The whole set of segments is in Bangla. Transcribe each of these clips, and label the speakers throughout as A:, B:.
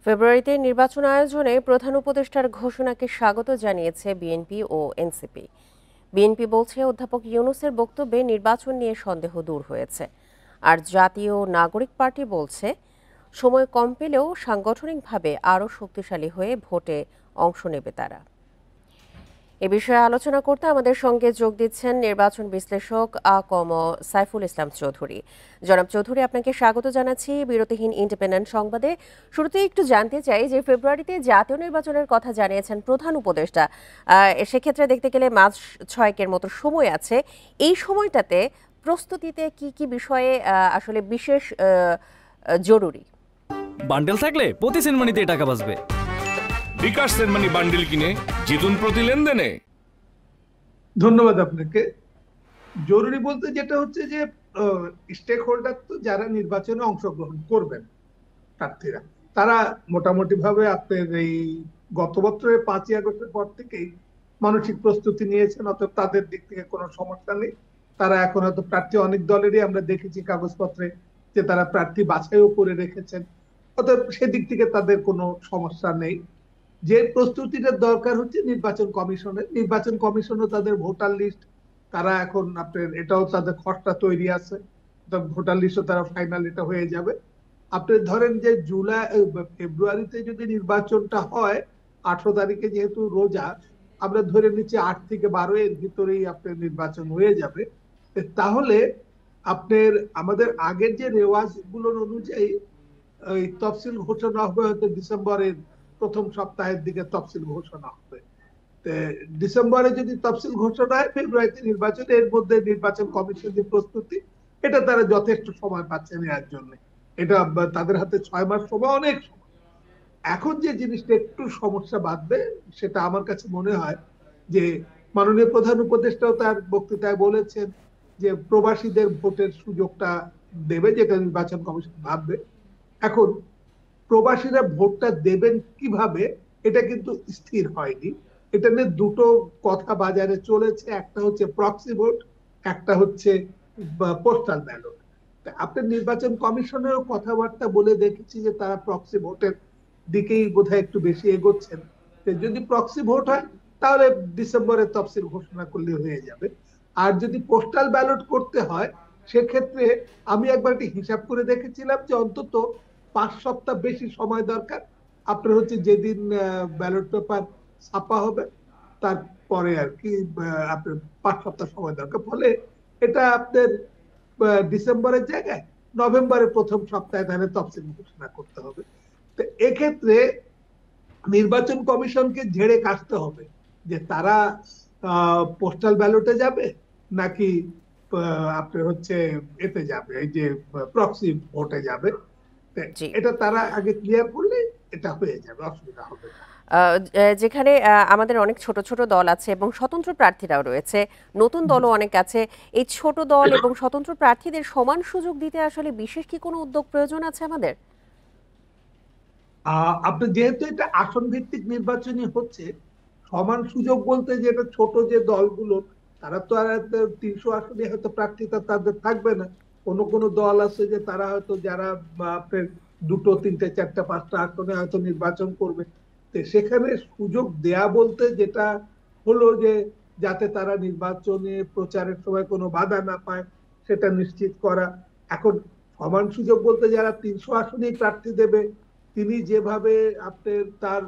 A: ফেব্রুয়ারিতে নির্বাচন আয়োজনে প্রধান উপদেষ্টার ঘোষণাকে স্বাগত জানিয়েছে বিএনপি ও এনসিপি। বিএনপি বলছে অধ্যাপক ইউনূসের বক্তব্যে নির্বাচন নিয়ে সন্দেহ দূর হয়েছে। আর জাতীয় নাগরিক পার্টি বলছে সময় কম পেলেও সাংগঠনিকভাবে আরও শক্তিশালী হয়ে ভোটে অংশ নেবে তারা। এ বিষয়ে আলোচনা করতে আমাদের সঙ্গে যোগ দিচ্ছেন নির্বাচন বিশ্লেষক আ.ক.ম সাইফুল ইসলাম চৌধুরী। জনাব চৌধুরী, আপনাকে স্বাগত জানাচ্ছি বিরতিহীন ইন্ডিপেন্ডেন্ট সংবাদে। শুরুতেই একটু জানতে চাই যে ফেব্রুয়ারিতে জাতীয় নির্বাচনের কথা জানিয়েছেন প্রধান উপদেষ্টা। সেক্ষেত্রে দেখতে গেলে মাস 6 মতো সময় আছে। এই সময়টাতে প্রস্তুতিতে কি কি বিষয়ে আসলে বিশেষ জরুরি?
B: বান্ডেল থাকলে প্রতি সেনমানিতে টাকা বাঁচবে।
C: বিকাশ সেনমানি বান্ডেল কিনে জিতুন প্রতি লেনদেনে।
D: ধন্যবাদ আপনাকে। জরুরি বলতে যেটা হচ্ছে যে স্টেক হোল্ডার তো যারা নির্বাচনে অংশগ্রহণ করবেন প্রার্থীরা, তারা মোটামুটি ভাবে আপনার এই গত বছরের 5ই আগস্টের পর থেকেই মানসিক প্রস্তুতি নিয়েছেন, অতএব তাদের দিক থেকে কোনো সমস্যা নেই। তারা এখন হয়তো প্রার্থী অনেক দলেরই আমরা দেখেছি কাগজপত্রে যে তারা প্রার্থী বাছাইও করে রেখেছেন, অতএব সেদিক থেকে তাদের কোনো সমস্যা নেই। যে প্রস্তুতিটা দরকার হচ্ছে নির্বাচন কমিশনও তাদের ভোটার লিস্ট, তারা এখন আপনার এটাও তাদের খসড়া তৈরি আছে, ভোটার লিস্টও তারা ফাইনাল এটা হয়ে যাবে। আপনি ধরেন যে ফেব্রুয়ারিতে যদি নির্বাচনটা হয়, 18 তারিখে যেহেতু রোজা, আমরা ধরে নিচ্ছি 8 থেকে 12 এর ভিতরেই আপনার নির্বাচন হয়ে যাবে। তাহলে আপনার আমাদের আগের যে রেওয়াজ গুলোর অনুযায়ী ওই তফসিল ঘোষণা হবে হয়তো ডিসেম্বরের প্রথম সপ্তাহের দিকে তফসিল ঘোষণা হবে। ডিসেম্বরে যদি তফসিল ঘোষণা হয়, ফেব্রুয়ারিতে নির্বাচন, এর মধ্যে নির্বাচন কমিশন যে প্রস্তুতি, এটা তারা যথেষ্ট সময় পাচ্ছে নেওয়ার জন্য। এটা তাদের হাতে 6 মাস সময়, অনেক সময়। এখন যে জিনিসটা একটু সমস্যা বাঁধবে সেটা আমার কাছে মনে হয় যে মাননীয় প্রধান উপদেষ্টাও তার বক্তৃতায় বলেছেন যে প্রবাসীদের ভোটের সুযোগটা দেবে, যেটা নির্বাচন কমিশন ভাববে। এখন প্রবাসীরা ভোটটা দেবেন কিভাবে এটা কিন্তু স্থির হয়নি। এটা নিয়ে দুটো কথা বাজারে চলেছে, একটা হচ্ছে প্রক্সি ভোট, একটা হচ্ছে পোস্টাল ব্যালট। আপনার নির্বাচন কমিশনেরও কথাবার্তা বলে দেখেছি যে তারা প্রক্সি ভোটের দিকেই বোধহয় একটু বেশি এগোচ্ছেন। যদি প্রক্সি ভোট হয় তাহলে ডিসেম্বরে তফসিল ঘোষণা করলে হয়ে যাবে। আর যদি পোস্টাল ব্যালট করতে হয়, সেক্ষেত্রে আমি একবার হিসাব করে দেখেছিলাম যে অন্তত 5 সপ্তাহ বেশি সময় দরকার। আপনার হচ্ছে যেদিন ব্যালট পেপার ছাপা হবে তারপরে আর কি আপনার 5 সপ্তাহ সময় দরকার। ফলে এটা আপনার ডিসেম্বরের জায়গায় নভেম্বরের প্রথম সপ্তাহে তাহলে তফসিল ঘোষণা করতে হবে। তো এক্ষেত্রে নির্বাচন কমিশনকে ঝেড়ে কাটতে হবে যে তারা পোস্টাল ব্যালটে যাবে নাকি আপনার হচ্ছে এতে যাবে, এই যে প্রক্সি ভোটে যাবে। এটা তারা আগে ক্লিয়ার করলে এটা হয়ে যাবে, অসুবিধা হবে না।
A: যেখানে আমাদের অনেক ছোট ছোট দল আছে এবং স্বতন্ত্র প্রার্থীরাও রয়েছে, নতুন দলও অনেক আছে, এই ছোট দল এবং স্বতন্ত্র প্রার্থীদের সমান সুযোগ দিতে আসলে বিশেষ কি কোনো উদ্যোগ প্রয়োজন আছে আমাদের?
D: আপনার যেহেতু এটা আসন ভিত্তিক নির্বাচনই হচ্ছে, সমান সুযোগ বলতে যেটা ছোট যে দলগুলো, তারা তো আর 300 আসনে হয়তো প্রার্থীতা তাদের থাকবে না। কোন দল আছে যে তারা হয়তো যারা আপনার 2, 3, 4, 5টা আসনে হয়তো নির্বাচন করবে। তো সেখানে সুযোগ দেয়া বলতে যেটা হলো যে যাতে তারা নির্বাচনে প্রচারের সময় কোনো বাধা না পায় সেটা নিশ্চিত করা। এখন সমান সুযোগ বলতে যারা 300 আসনেই প্রার্থী দেবে তিনি যেভাবে আপনার তার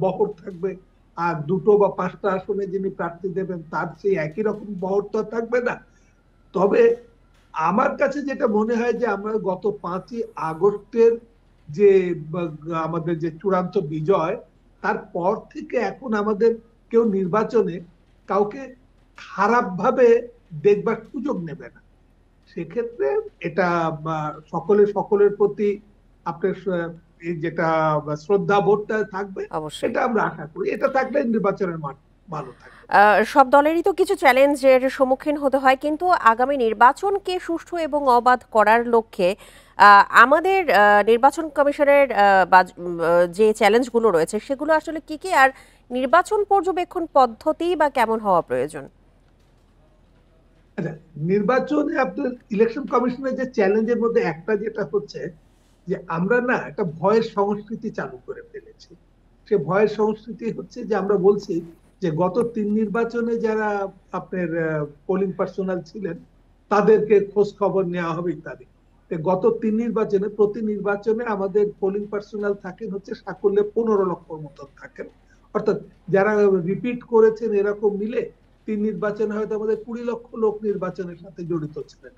D: বহর থাকবে, আর 2টো বা 5টা আসনে যিনি প্রার্থী দেবেন তার সেই একই রকম বহর তো থাকবে না। তবে আমার কাছে যেটা মনে হয় যে আমরা গত 5ই আগস্টের যে আমাদের যে চূড়ান্ত বিজয়, তারপর থেকে এখন আমাদের কেউ নির্বাচনে কাউকে খারাপ ভাবে দেখবার সুযোগ নেবে না। সেক্ষেত্রে এটা সকলের প্রতি আপনার এই যেটা শ্রদ্ধা বোধটা থাকবে, এটা আমরা আশা করি। এটা থাকলে নির্বাচনের মান ভালো থাকবে।
A: সব দলেরই তো কিছু চ্যালেঞ্জের সম্মুখীন হতে হয়, কিন্তু আগামী নির্বাচনকে সুষ্ঠু এবং অবাধ করার লক্ষ্যে আমাদের নির্বাচন কমিশনের যে চ্যালেঞ্জগুলো রয়েছে সেগুলো আসলে কি কি, আর নির্বাচন পর্যবেক্ষণ পদ্ধতি বা কেমন হওয়া প্রয়োজন?
D: নির্বাচনে আপনার ইলেকশন কমিশনের যে চ্যালেঞ্জের মধ্যে একটা যেটা হচ্ছে যে আমরা না একটা ভয়ের সংস্কৃতি চালু করে ফেলেছি। সে ভয়ের সংস্কৃতি হচ্ছে যে আমরা বলছি যে গত 3 নির্বাচনে যারা আপনার পোলিং পার্সোনাল ছিলেন তাদেরকে খোঁজ খবর নেওয়া হবে ইত্যাদি। গত 3 নির্বাচনে প্রতি নির্বাচনে আমাদের পোলিং পার্সোনাল থাকেন হচ্ছে সাকল্যে 15 লক্ষর মতো থাকেন। অর্থাৎ যারা রিপিট করেছেন এরকম মিলে 3 নির্বাচনে হয়তো আমাদের 20 লক্ষ লোক নির্বাচনের সাথে জড়িত ছিলেন।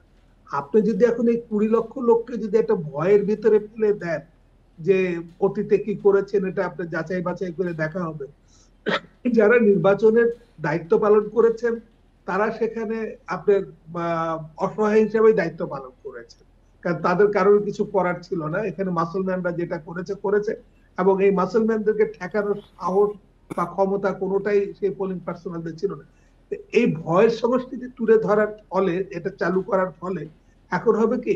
D: আপনি যদি এখন এই 20 লক্ষ লোককে যদি একটা ভয়ের ভিতরে ফেলে দেন যে অতীতে কি করেছেন এটা আপনি যাচাই বাছাই করে দেখা হবে, যারা নির্বাচনের দায়িত্ব পালন করেছেন তারা সেখানে আপনার অসহায় হিসেবে দায়িত্ব পালন করেছেন, কারণ তাদের কারোর কিছু করার ছিল না। এখানে মাসলম্যানরা যেটা করেছে করেছে, এবং এই মাসলম্যানদেরকে ঠেকানোর সাহস বা ক্ষমতা কোনোটাই সেই পোলিং পার্সোনালদের ছিল না। এই ভয়ের সংস্কৃতি তুলে ধরার ফলে, এটা চালু করার ফলে এখন হবে কি,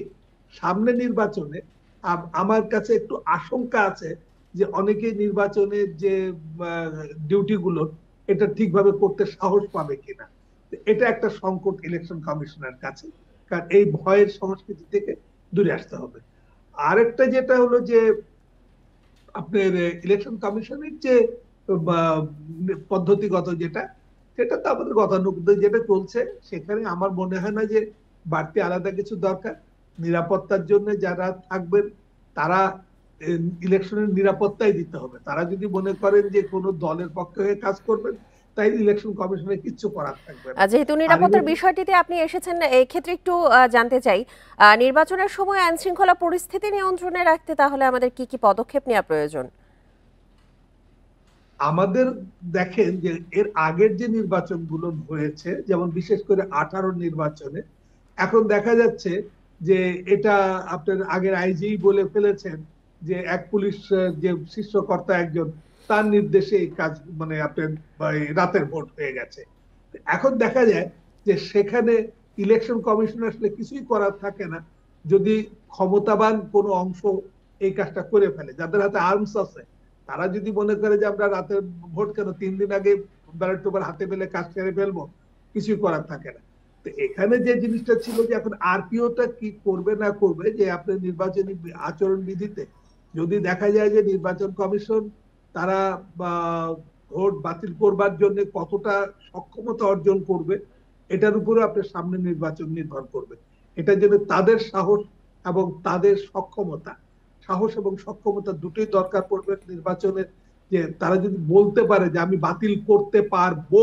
D: সামনে নির্বাচনে আমার কাছে একটু আশঙ্কা আছে যে অনেকে নির্বাচনের যে ডিউটি গুলো এটা ঠিকভাবে করতে সাহস পাবে কিনা। এটা একটা সংকট ইলেকশন কমিশনের কাছে, কারণ এই ভয়ের সংস্কৃতি থেকে দূরে আসতে হবে। আরেকটা যেটা হলো যে আপনার ইলেকশন কমিশনের যে পদ্ধতিগত যেটা, সেটা তো আমাদের গতানুগতিক যেটা চলছে, সেখানে আমার মনে হয় না যে বাড়তি আলাদা কিছু দরকার। নিরাপত্তার জন্য যারা থাকবেন তারা ইলেকশনের নিরাপত্তাই দিতে হবে। তারা যদি মনে করেন যে কোনো দলের পক্ষে হয়ে কাজ করবেন, তাই ইলেকশন কমিশনের কিচ্ছু করার থাকবে না।
A: যেহেতু নিরাপত্তার বিষয়টিতে আপনি এসেছেন, এই ক্ষেত্রে একটু জানতে চাই, নির্বাচনের সময় আইন শৃঙ্খলা পরিস্থিতি নিয়ন্ত্রণে রাখতে তাহলে আমাদের কি কি পদক্ষেপ নেওয়া প্রয়োজন?
D: আমাদের দেখেন যে এর আগের যে নির্বাচনগুলো হয়েছে, যেমন বিশেষ করে 18 নির্বাচনে, এখন দেখা যাচ্ছে যে এটা আপনার আগের আইজি বলে ফেলেছেন যে এক পুলিশ যে শীর্ষকর্তা একজন, তার নির্দেশে এই কাজ মানে আপনার রাতের ভোট হয়ে গেছে। এখন দেখা যায় যে সেখানে ইলেকশন কমিশন আসলে কিছুই করার থাকে না যদি ক্ষমতাবান কোনো অংশ এই কাজটা করে ফেলে, যাদের হাতে আর্মস আছে। তারা যদি মনে করে যে আমরা রাতের ভোট কেন 3 দিন আগে ব্যালট পেপার হাতে পেলে কাজ সেরে ফেলবো, কিছুই করার থাকে না। তো এখানে যে জিনিসটা ছিল যে এখন আরপিওটা কি করবে না করবে, যে আপনার নির্বাচনী আচরণ বিধিতে যদি দেখা যায় যে নির্বাচন কমিশন তারা ভোট বাতিল করবার জন্য কতটা সক্ষমতা অর্জন করবে, এটার উপরে আপনার সামনে নির্বাচন নির্ভর করবে। এটার জন্য তাদের সাহস এবং তাদের সক্ষমতা, সাহস এবং সক্ষমতা দুটোই দরকার পড়বে নির্বাচনের। যে তারা যদি বলতে পারে যে আমি বাতিল করতে পারবো,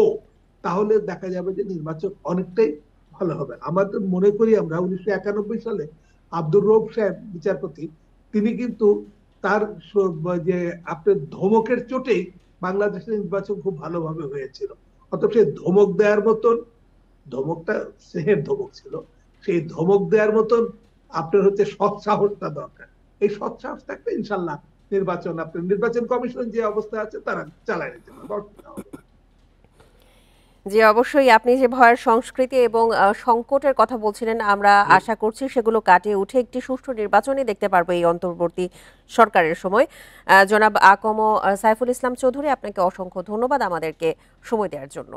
D: তাহলে দেখা যাবে যে নির্বাচন অনেকটাই ভালো হবে। আমাদের মনে করি আমরা 1991 সালে আব্দুর রউফ সাহেব বিচারপতি, তিনি কিন্তু তার যে আপনার ধমকের চোটেই বাংলাদেশের নির্বাচন খুব ভালোভাবে হয়েছিল। অথচ সেই ধমক দেওয়ার মতন, ধমকটা স্নেহের ধমক ছিল, সেই ধমক দেওয়ার মতন আপনার হচ্ছে সৎ সাহসটা দরকার। এই সৎ সাহস থাকলে ইনশাল্লাহ নির্বাচন, আপনার নির্বাচন কমিশন যে অবস্থা আছে তারা চালায় নিতে পারবে।
A: জি, অবশ্যই। আপনি যে ভয়ের সংস্কৃতি এবং সংকটের কথা বলছিলেন, আমরা আশা করছি সেগুলো কাটিয়ে উঠে একটি সুষ্ঠু নির্বাচনই দেখতে পারবো এই অন্তর্বর্তী সরকারের সময়। জনাব আকম সাইফুল ইসলাম চৌধুরী, আপনাকে অসংখ্য ধন্যবাদ আমাদেরকে সময় দেওয়ার জন্য।